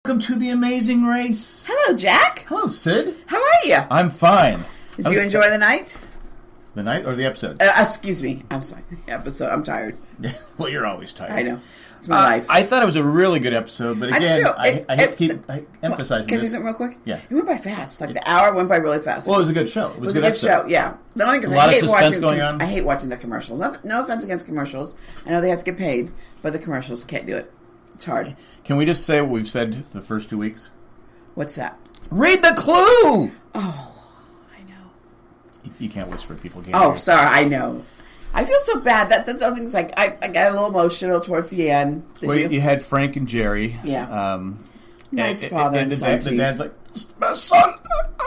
Welcome to the amazing race. Hello, Jack. Hello, Sid. How are you? I'm fine. Did you enjoy the night? The night or the episode? Excuse me. I'm sorry. Episode. I'm tired. Well, you're always tired. I know. It's my life. I thought it was a really good episode, but again, I hate to keep emphasizing Can I say this. something real quick? Yeah. It went by fast. Like the hour went by really fast. Well, it was a good show. It was a good show, yeah. The only because a lot of suspense going on. I hate watching the commercials. No offense against commercials. I know they have to get paid, but the commercials can't do it. It's hard. Can we just say what we've said the first 2 weeks? What's that? Read the clue! Oh, I know. You can't whisper. People can't Oh, hear. sorry. I know. I feel so bad. That's something's like I got a little emotional towards the end. Well, you had Frank and Jerry. Yeah. Nice father and the son. the dad's like, "It's the best son."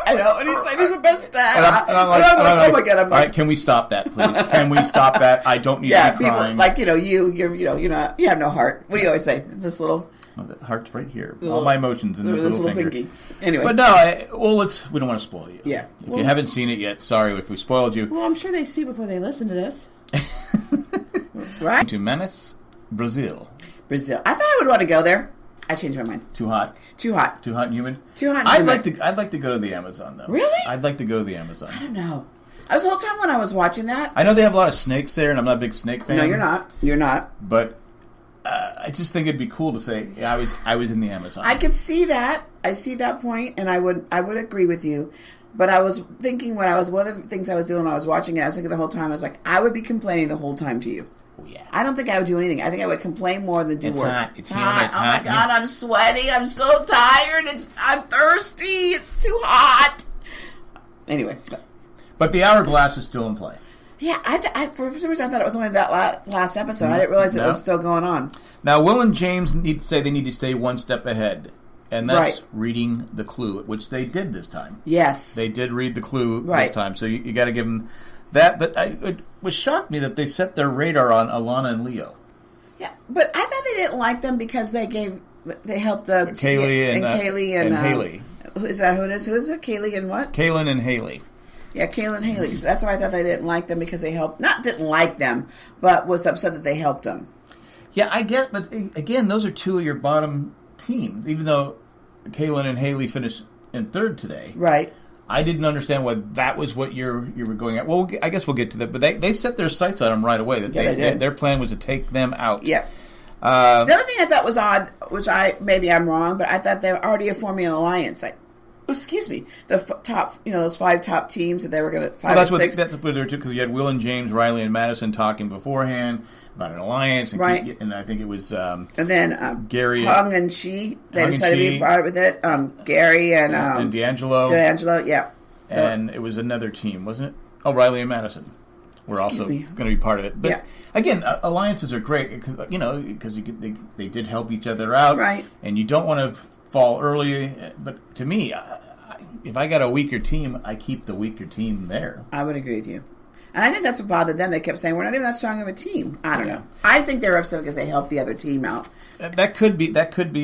I know, and he's the best dad. And I'm like, oh my god! All right, can we stop that, please? Can we stop that? I don't need to be crying. People like you have no heart. What do you always say? This little. Oh, the heart's right here. All my emotions in this little finger. Pinky. Anyway, but no, we don't want to spoil you. Yeah. If you haven't seen it yet, sorry if we spoiled you. Well, I'm sure they see before they listen to this. Right? To Menace, Brazil. Brazil. I thought I would want to go there. I changed my mind. Too hot. Too hot. Too hot and humid. Too hot. And I'd like to go to the Amazon though. Really? I'd like to go to the Amazon. I don't know. I was the whole time when I was watching that. I know they have a lot of snakes there, and I'm not a big snake fan. No, you're not. You're not. But I just think it'd be cool to say, yeah, I was in the Amazon. I could see that. I see that point, and I would agree with you. But I was thinking one of the things I was doing when I was watching it, I was thinking the whole time, I was like, I would be complaining the whole time to you. Oh, yeah. I don't think I would do anything. I think I would complain more than do it's work. Hot. It's hot. Oh my God, I'm sweating. I'm so tired. I'm thirsty. It's too hot. Anyway. But the hourglass is still in play. Yeah, I for some reason I thought it was only that last episode. I didn't realize it was still going on. Now, Will and James need to stay one step ahead. And that's reading the clue, which they did this time. Yes. They did read the clue this time, so you got to give them that. But it was shocked me that they set their radar on Alana and Leo. Yeah, but I thought they didn't like them because they helped Kaylee and Haley. Is that who it is? Who is it? Kaylee and what? Kaylin and Haley. Yeah, Kaylin and Haley. So that's why I thought they didn't like them because they helped. Not didn't like them, but was upset that they helped them. Yeah, I get, but again, those are two of your bottom teams, even though Kaylin and Haley finished in third today. Right. I didn't understand why that was what you were going at. Well, I guess we'll get to that. But they set their sights on them right away. That they did. Their plan was to take them out. Yeah. The other thing I thought was odd, which maybe I'm wrong, but I thought they were already forming an alliance. Like, excuse me, the top, those 5 top teams that they were going to 5 or 6. That's what they were too, because you had Will and James, Riley and Madison talking beforehand about an alliance, and right? And I think it was and then Gary, Hung and She. They decided to be part with it. Gary and D'Angelo. Yeah. And it was another team, wasn't it? Oh, Riley and Madison were also going to be part of it. But again, alliances are great because they did help each other out, right? And you don't want to fall early. But to me, if I got a weaker team, I keep the weaker team there. I would agree with you. And I think that's what bothered them. They kept saying, we're not even that strong of a team. I don't know. I think they were upset because they helped the other team out. That could be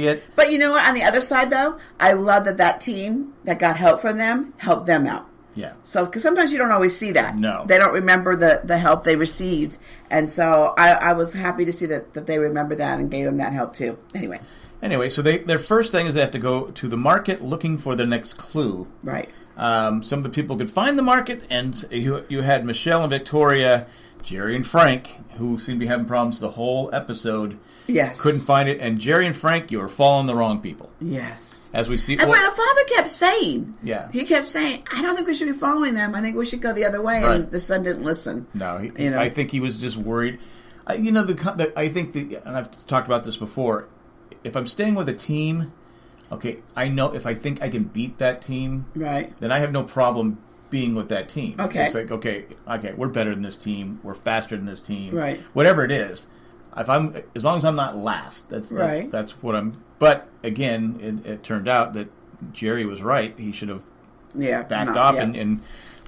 it. But you know what? On the other side, though, I love that team that got help from them helped them out. Yeah. So, because sometimes you don't always see that. No. They don't remember the help they received. And so I was happy to see that they remember that and gave them that help, too. Anyway, so their first thing is they have to go to the market looking for the next clue. Right. Some of the people could find the market, and you had Michelle and Victoria, Jerry and Frank, who seemed to be having problems the whole episode. Yes. Couldn't find it. And Jerry and Frank, you were following the wrong people. Yes. As we see. And the father kept saying. Yeah. He kept saying, I don't think we should be following them. I think we should go the other way. Right. And the son didn't listen. No. I think he was just worried. I think and I've talked about this before, if I'm staying with a team, okay, I know if I think I can beat that team, right, then I have no problem being with that team. Okay. It's like, okay, we're better than this team. We're faster than this team. Right. Whatever it is. As long as I'm not last, that's what I'm. But again, it turned out that Jerry was right. He should have backed off,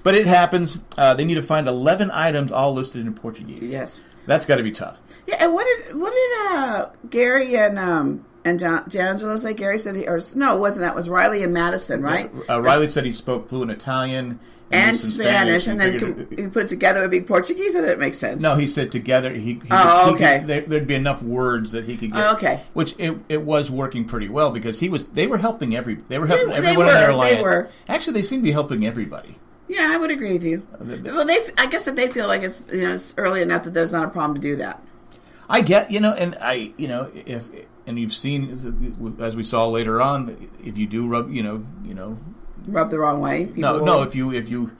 but it happens. They need to find 11 items, all listed in Portuguese. Yes, that's got to be tough. Yeah, and what did Gary and And D'Angelo's like Gary said, no, it wasn't that. It was Riley and Madison, right? Riley said he spoke fluent Italian. And Spanish, and then you put it together, it would be Portuguese, and it makes sense. No, he said together. Okay. There'd be enough words that he could get. Okay. Which it was working pretty well because they were helping everyone in their alliance. Actually, they seem to be helping everybody. Yeah, I would agree with you. Well, I guess that they feel like it's early enough that there's not a problem to do that. I get, and you've seen, as we saw later on, if you do rub the wrong way. If you,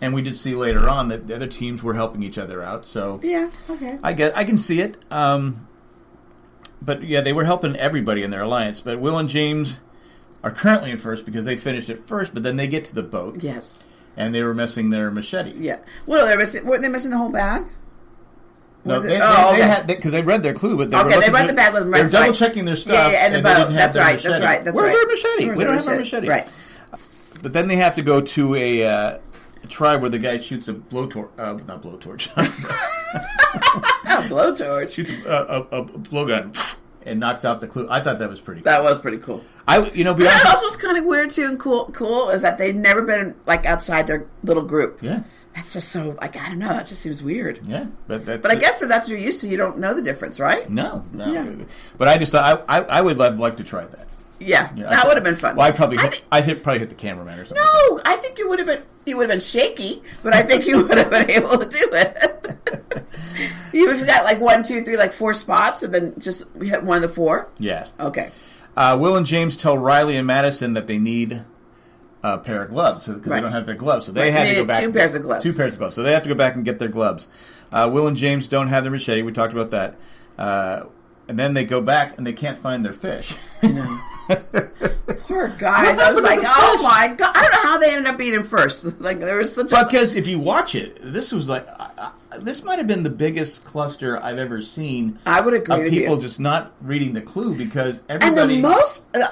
and we did see later on that the other teams were helping each other out. So yeah, okay, I can see it. But yeah, they were helping everybody in their alliance. But Will and James are currently in first because they finished it first. But then they get to the boat. Yes, and they were missing their machete. Yeah, well, weren't they missing the whole bag? No, they had because they read their clue, but they read the bag with them. They're double checking their stuff. Yeah, and the boat. That's right. Where's their machete? We don't have our machete. Right. But then they have to go to a tribe where the guy shoots a blowtorch. Not blowtorch. A blowtorch. Shoots a blowgun and knocks out the clue. I thought that was pretty cool. That was pretty cool. That also was kind of weird too and cool is that they've never been outside their little group. Yeah. That's just so, I don't know, that just seems weird. Yeah. But I guess if that's what you're used to, you don't know the difference, right? No. Yeah. But I just thought, I would like to try that. Yeah, that would have been fun. Well, I'd probably hit the cameraman or something. No, I think you would have been shaky, but I think you would have been able to do it. You've got 1, 2, 3, 4 spots, and then just hit one of the 4? Yes. Okay. Will and James tell Riley and Madison that they need a pair of gloves because they don't have their gloves, so they had to go back. 2 pairs of gloves. 2 pairs of gloves, so they have to go back and get their gloves. Will and James don't have their machete. We talked about that. And then they go back and they can't find their fish. I know. Poor guys. I was like, oh my God. I don't know how they ended up being in first. There was such because if you watch it, this was this might have been the biggest cluster I've ever seen. I would agree with you. People just not reading the clue because everybody.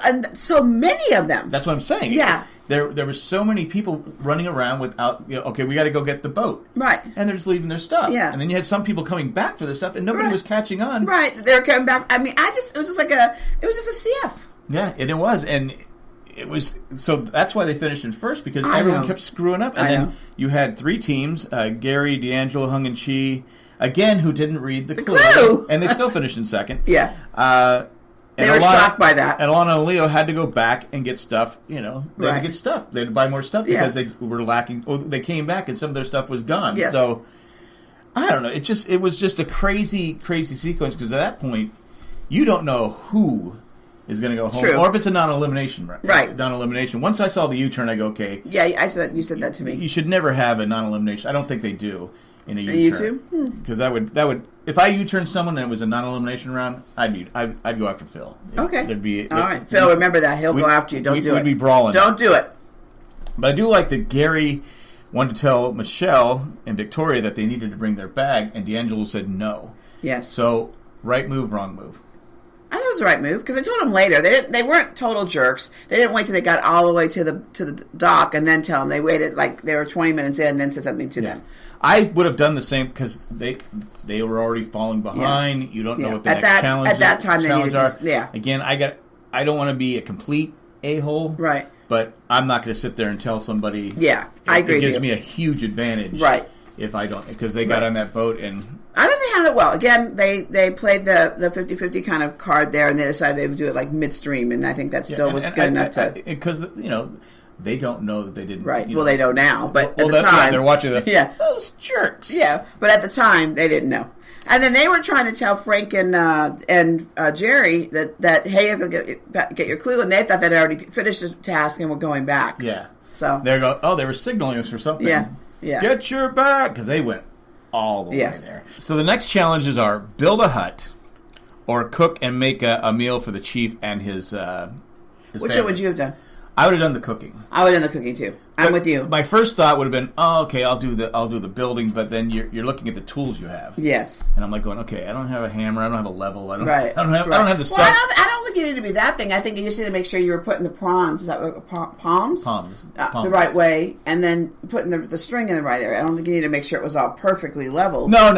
And so many of them. That's what I'm saying. Yeah. There were so many people running around without, okay, we got to go get the boat. Right. And they're just leaving their stuff. Yeah. And then you had some people coming back for their stuff, and nobody was catching on. Right. They were coming back. I mean, it was just a CF. Yeah, and it was. And it was, so that's why they finished in first, because everyone kept screwing up. And then you had 3 teams, Gary, D'Angelo, Hung, and Chi, again, who didn't read the clue. And they still finished in second. Yeah. They were shocked by that. And Alana and Leo had to go back and get stuff, they had to get stuff. They had to buy more stuff because they were lacking. Oh, they came back and some of their stuff was gone. Yes. So, I don't know. It was just a crazy, crazy sequence because at that point, you don't know who is going to go home. True. Or if it's a non-elimination. Right. Non-elimination. Once I saw the U-turn, I go, okay. Yeah, you said that to me. You should never have a non-elimination. I don't think they do in a U-turn. Because that would... If I U-turned someone and it was a non-elimination round, I'd go after Phil. Okay. All right. Phil, remember that. He'll go after you. Don't do it. We'd be brawling. Don't do it. But I do like that Gary wanted to tell Michelle and Victoria that they needed to bring their bag, and D'Angelo said no. Yes. So, right move, wrong move. I thought it was the right move because I told them later. They weren't total jerks. They didn't wait till they got all the way to the dock and then tell them. They waited they were 20 minutes in and then said something to them. I would have done the same because they were already falling behind. Yeah. You don't know what the next challenge at that time they needed are. Again, I don't want to be a complete a-hole. Right. But I'm not going to sit there and tell somebody. Yeah, I agree. It gives me a huge advantage. Right. If I don't, because they got on that boat and. I think they handled it well. Again, they played the 50-50 kind of card there, and they decided they would do it midstream, and I think that still was good enough to. Because they don't know that they didn't. Right. Well, they know now, but at the time they're watching those jerks. Yeah, but at the time they didn't know. And then they were trying to tell Frank and Jerry that hey, you'll get your clue, and they thought they'd already finished the task and were going back. Yeah. So they were signaling us for something. Yeah. Yeah. Get your bag, because they went all the way there. So the next challenges are build a hut, or cook and make a meal for the chief and his Which one would you have done? I would have done the cooking. I would have done the cooking too. I'm with you. My first thought would have been, okay, I'll do the building, but then you're looking at the tools you have. Yes. And I'm like going, okay, I don't have a hammer, I don't have a level, I don't have the stuff. Well, I don't think you need to be that thing. I think you just need to make sure you were putting the prawns, is that palms? Palms. The right way, and then putting the string in the right area. I don't think you need to make sure it was all perfectly level. No.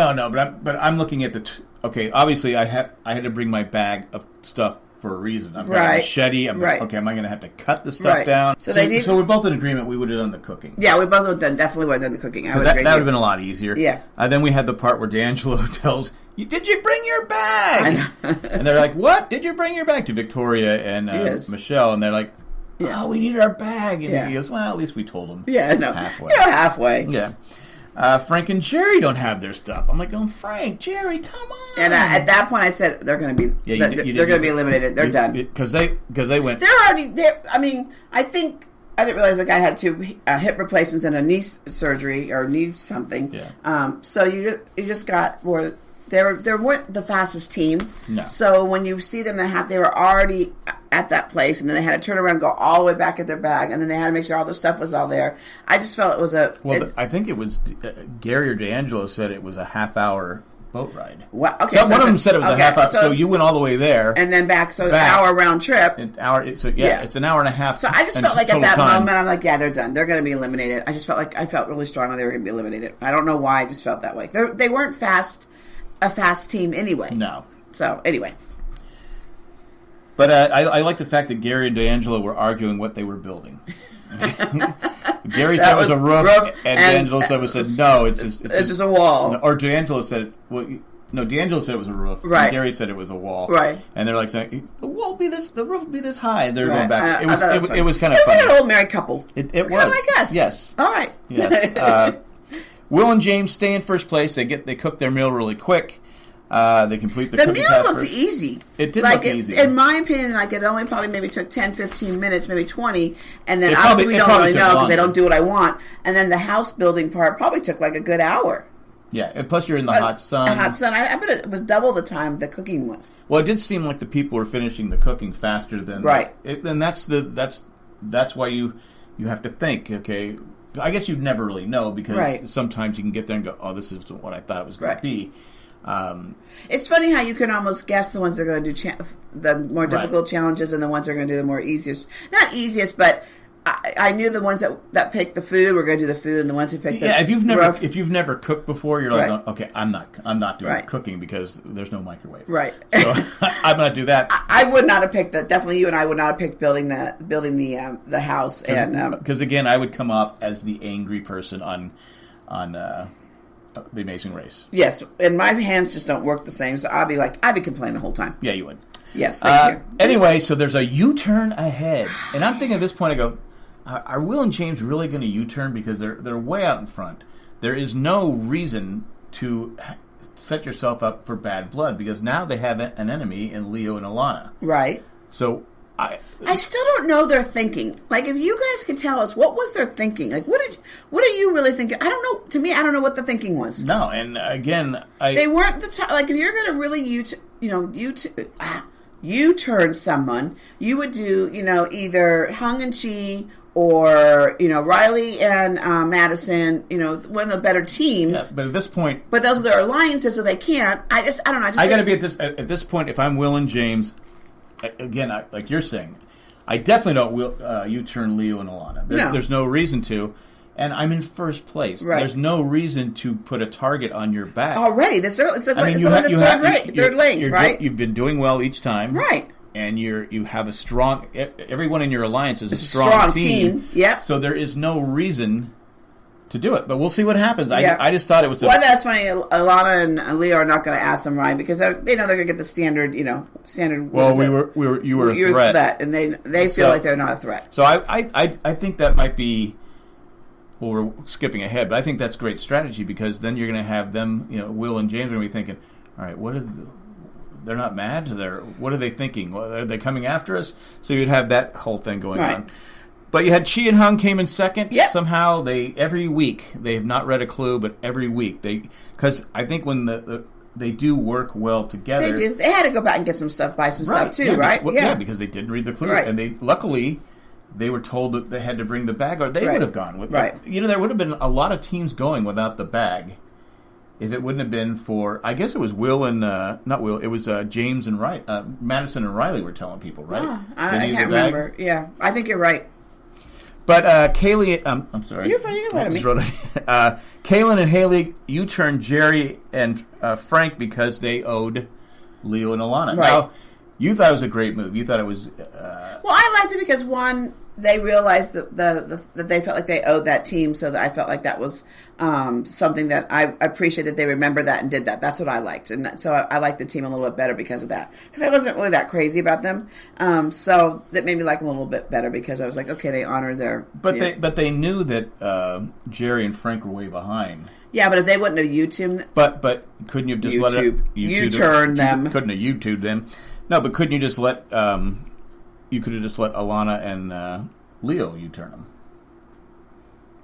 But I'm looking at okay. Obviously, I had to bring my bag of stuff for a reason. I've got a machete. Okay, am I going to have to cut the stuff down? So we're both in agreement. We would have done the cooking. Yeah, we both definitely would have done the cooking. That would have been a lot easier. Yeah. Then we had the part where D'Angelo tells, "Did you bring your bag?" And they're like, "What? Did you bring your bag?" To Victoria and Michelle, and they're like, "Oh, we needed our bag." And he goes, "Well, at least we told them." Yeah, no, halfway. Halfway. Yeah. Frank and Jerry don't have their stuff. I'm like, Frank, Jerry, come on. And at that point, I said they're going to be they're going to be eliminated. They're done because they went. They're already there. I mean, I think I didn't realize the guy had 2 hip replacements and a knee surgery or knee something. Yeah. So you just got more. They weren't the fastest team. No. So when you see them, they were already at that place, and then they had to turn around and go all the way back at their bag, and then they had to make sure all their stuff was all there. I just felt it was I think it was Gary or D'Angelo said it was a half-hour boat ride. Well, okay. So one of them said it was a half hour. So you went all the way there. And then back. So an hour round trip. It's an hour and a half. So I just felt like at that moment, I'm like, yeah, they're done. They're going to be eliminated. I just felt like I felt really strongly they were going to be eliminated. I don't know why. I just felt that way. They weren't a fast team anyway. No. So anyway. But I like the fact that Gary and D'Angelo were arguing what they were building. Gary said it was a roof, and D'Angelo said no, it's just a wall. Or D'Angelo said, D'Angelo said it was a roof. Right. And Gary said it was a wall. Right. And they're like saying, the roof will be this high. And they're going back. It was kind of funny. It was like an old married couple. It was. Kind of like us. Yes. All right. Yes. Will and James stay in first place. They cook their meal really quick. They complete the cooking meal looked easy. It did look easy. In my opinion, it only probably maybe took 10, 15 minutes, maybe 20. And then obviously we don't really know because they don't do what I want. And then the house building part probably took like a good hour. Yeah, and plus you're in the hot sun. I bet it was double the time the cooking was. Well, it did seem like the people were finishing the cooking faster than... Right. And that's why you have to think, okay... I guess you'd never really know because sometimes you can get there and go, oh, this is what I thought it was going to be. It's funny how you can almost guess the ones that are going to do the more difficult challenges and the ones that are going to do the more easiest. Not easiest, but I knew the ones that picked the food were going to do the food, and the ones who picked if you've never cooked before, you're like, okay, I'm not doing cooking because there's no microwave. Right. So I'm not do that. I would not have picked that. Definitely, you and I would not have picked building the house, and because again, I would come off as the angry person on The Amazing Race. Yes, and my hands just don't work the same, so I'd be complaining the whole time. Yeah, you would. Yes, thank you. Anyway, so there's a U-turn ahead, and I'm thinking at this point, I go, are Will and James really going to U-turn because they're way out in front? There is no reason to set yourself up for bad blood because now they have an enemy in Leo and Alana. Right. So I still don't know their thinking. Like, if you guys could tell us what was their thinking, like what are you really thinking? I don't know. To me, I don't know what the thinking was. No, and again, they weren't the type. Like, if you're going to really U-turn someone, you would do either Hung and Chi or Riley and Madison. One of the better teams. Yeah, but at this point, but those are their alliances, so they can't. I don't know. I got to be at this point. If I'm Will and James. Again, like you're saying, I definitely don't U-turn Leo and Alana. There's no reason to, and I'm in first place. Right. There's no reason to put a target on your back already. It's the third lane, right? You've been doing well each time, right? And you have a strong. Everyone in your alliance is a strong team. Yep. So there is no reason to do it, but we'll see what happens. I just thought it was. Well, that's funny. Alana and Leo are not going to ask them right because they know they're going to get the standard. Standard. Well, you were a threat, and they feel like they're not a threat. So I think that might be. Well, we're skipping ahead, but I think that's great strategy because then you're going to have them. Will and James are going to be thinking, all right, they're not mad. What are they thinking? Are they coming after us? So you'd have that whole thing going on. But you had Chi and Hung came in second. Yep. Somehow every week they have not read a clue, but every week because I think when they do work well together. They do. They had to go back and get some stuff, buy some stuff too, right? Yeah, because they didn't read the clue, and they luckily they were told that they had to bring the bag, or they right. would have gone with right. There would have been a lot of teams going without the bag if it wouldn't have been for, I guess it was Will and not Will, it was James and Madison and Riley were telling people, right? I can't remember. Yeah, I think you're right. But Kaylee, I'm sorry. You're fine. You can let me. Kaylin and Haley U-turned Jerry and Frank because they owed Leo and Alana. Right. Now, you thought it was a great move. You thought it was. Well, I liked it because one, they realized that that they felt like they owed that team, so that I felt like that was something that I appreciate that they remember that and did that. That's what I liked, and so I liked the team a little bit better because of that. Because I wasn't really that crazy about them, so that made me like them a little bit better because I was like, okay, they honor their. But they knew that Jerry and Frank were way behind. Yeah, but if they wouldn't have YouTubed. But couldn't you have just let it U-turn them? Couldn't have YouTubed them. No, but couldn't you just let? You could have just let Alana and Leo U-turn them.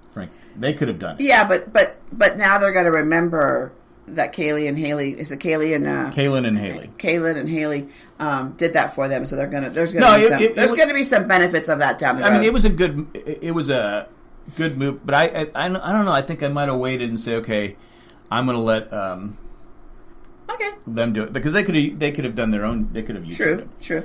Frank, they could have done it. Yeah, but now they're going to remember that Kaylee and Haley Kaylin and Haley did that for them. So there's going to be some benefits of that down the road. I mean, it was a good move, but I don't know. I think I might have waited and say, okay, I'm going to let them do it because they could have done their own. They could have used it. True.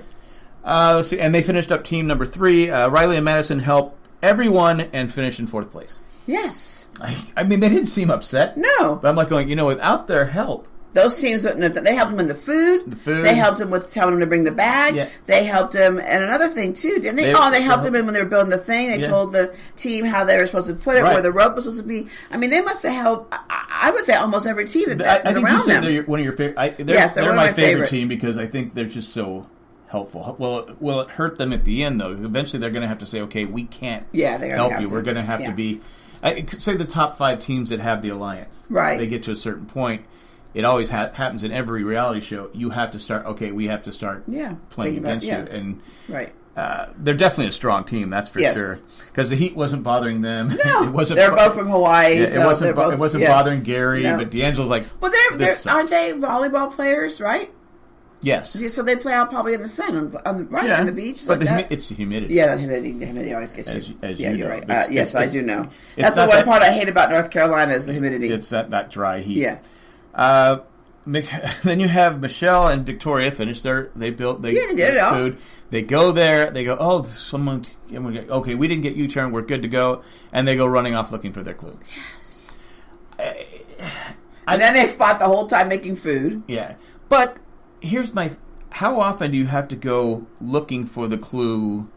Let's see, and they finished up team number 3. Riley and Madison helped everyone and finished in 4th place. Yes. I mean, they didn't seem upset. No. But I'm like going, without their help. Those teams wouldn't have done. They helped them in the food. They helped them with telling them to bring the bag. Yeah. They helped them, and another thing too, didn't they? They helped them when they were building the thing. They told the team how they were supposed to put it, where the rope was supposed to be. I mean, they must have helped. I would say almost every team that was around them. They're one of your favorite. Yes, they're my favorite team because I think they're just so helpful. Well, it hurt them at the end though. Eventually, they're going to have to say, "Okay, we can't help you. We're going to have to be." Say the top 5 teams that have the alliance. Right. They get to a certain point. It always happens in every reality show. You have to start. Okay, we have to start playing against you, and they're definitely a strong team. That's for sure. Because the heat wasn't bothering them. No, they're both from Hawaii. Yeah, so it wasn't bothering Gary. No. But D'Angelo's like, well, aren't they volleyball players? Right. Yes. So they play out probably in the sun, on the beach. But it's the humidity. Yeah, the humidity always gets you. As you're know. right. Yes, I do know. That's the one part I hate about North Carolina is the humidity. It's that dry heat. Yeah. Then you have Michelle and Victoria finish they built food. They go there. They go, oh, someone. Okay, we didn't get U-turn. We're good to go. And they go running off looking for their clue. Yes. And then they fought the whole time making food. Yeah, but here's how often do you have to go looking for the clue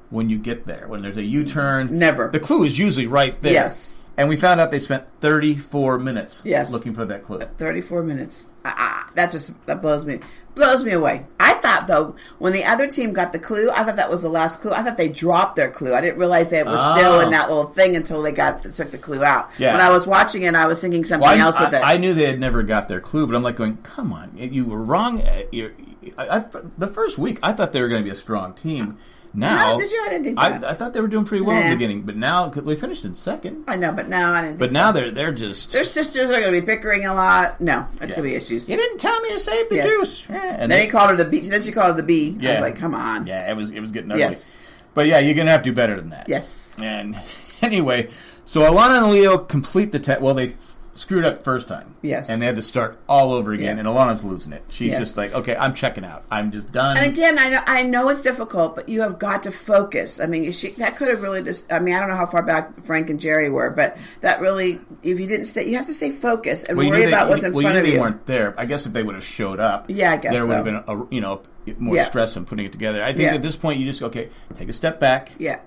when you get there? When there's a U-turn? Never. The clue is usually right there. Yes. And we found out they spent 34 minutes looking for that clue. 34 minutes. That blows me away. I thought, though, when the other team got the clue, I thought that was the last clue. I thought they dropped their clue. I didn't realize that it was still in that little thing until they took the clue out. Yeah. When I was watching it, I was thinking something else with it. I knew they had never got their clue, but I'm like going, come on, you were wrong. The first week, I thought they were going to be a strong team. Now, no, did you? I didn't think that. I thought they were doing pretty well in the beginning, but now we finished in 2nd. I know, but now I didn't. But now they're just their sisters are going to be bickering a lot. No, it's going to be issues. You didn't tell me to save the juice. Yeah. And then he called her the B. Then she called her the B. Yeah. I was like, come on. Yeah, it was getting ugly. Yes. But yeah, you're going to have to do better than that. Yes. And anyway, so Alana and Leo complete the test. Well, they screwed up the first time. Yes. And they had to start all over again, and Alana's losing it. She's just like, okay, I'm checking out. I'm just done. And again, I know it's difficult, but you have got to focus. I mean, that could have really just, I mean, I don't know how far back Frank and Jerry were, but that really, if you didn't stay, you have to stay focused and worry about what's in front of you. They weren't there. I guess if they would have showed up, I guess there would have been more stress in putting it together. I think at this point, you just, okay, take a step back. Yeah.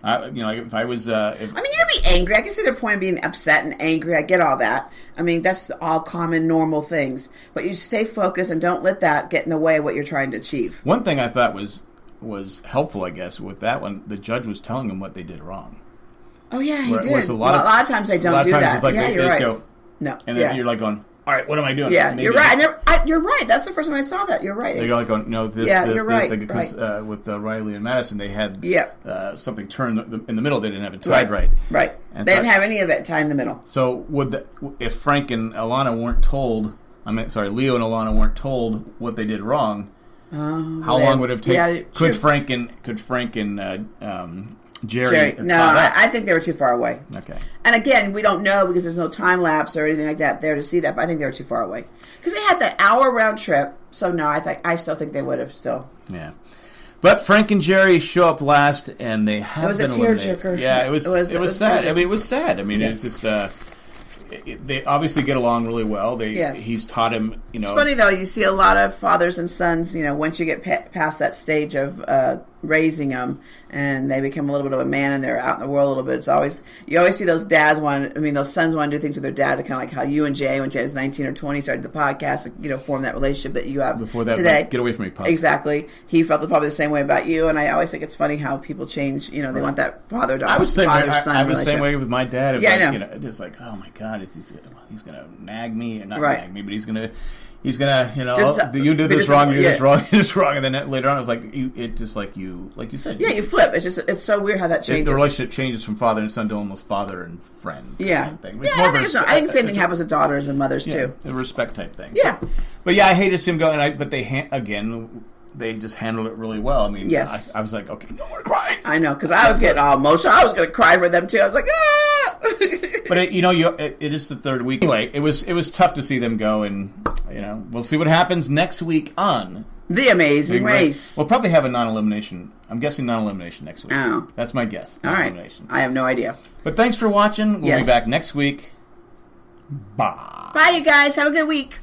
If I was... I mean, you'd be angry. I can see their point of being upset and angry. I get all that. I mean, that's all common, normal things. But you stay focused and don't let that get in the way of what you're trying to achieve. One thing I thought was helpful, I guess, with that one, the judge was telling them what they did wrong. Oh, yeah, he did. A lot of times they don't do that. It's like you're they right. just go... No. And then you're like going... All right, what am I doing? Yeah, you're right. You're right. That's the first time I saw that. You're right. They're like, you're right. Because with Riley and Madison, they had something turned in the middle. They didn't have it tied right. Right. And they didn't have any of it tied in the middle. So if Frank and Alana weren't told, Leo and Alana weren't told what they did wrong, How long would it have taken? Yeah, could Frank and Jerry? No, I think they were too far away. Okay. And again, we don't know because there's no time lapse or anything like that there to see that. But I think they were too far away because they had that hour round trip. So no, I still think they would have still. Yeah. But Frank and Jerry show up last, and they have been eliminated. It was a tearjerker. Yeah, it was sad. I mean, it was sad. I mean, it's just they obviously get along really well. He's taught him, It's funny, though. You see a lot of fathers and sons, once you get past that stage of raising them, and they become a little bit of a man, and they're out in the world a little bit. You always see those those sons want to do things with their dad, kind of like how you and Jay, when Jay was 19 or 20, started the podcast, formed that relationship that you have before that today. Like, get away from me, Pop. Exactly. He felt probably the same way about you, and I always think it's funny how people change. They want that father-son relationship. I was the same way with my dad. I know. Just like, oh my God, he's going to nag me, or not nag me, but he's going to, you did this wrong, you did this wrong, you did this wrong, and then later on, it was like, like you said. Yeah, you flip. It's so weird how that changes. The relationship changes from father and son to almost father and friend. Yeah. Thing. I think the same thing happens with daughters and mothers, too. A respect type thing. Yeah. But I hated to see him go, but they just handled it really well. I mean, yes. I was like, okay, no more crying. I know, because I was getting all emotional. I was going to cry for them, too. I was like, ah! But, it is the third week. Anyway, it was tough to see them go, and, we'll see what happens next week on The Amazing Race. We'll probably have a non-elimination. I'm guessing non-elimination next week. Oh. That's my guess. All right. I have no idea. But thanks for watching. We'll be back next week. Bye. Bye, you guys. Have a good week.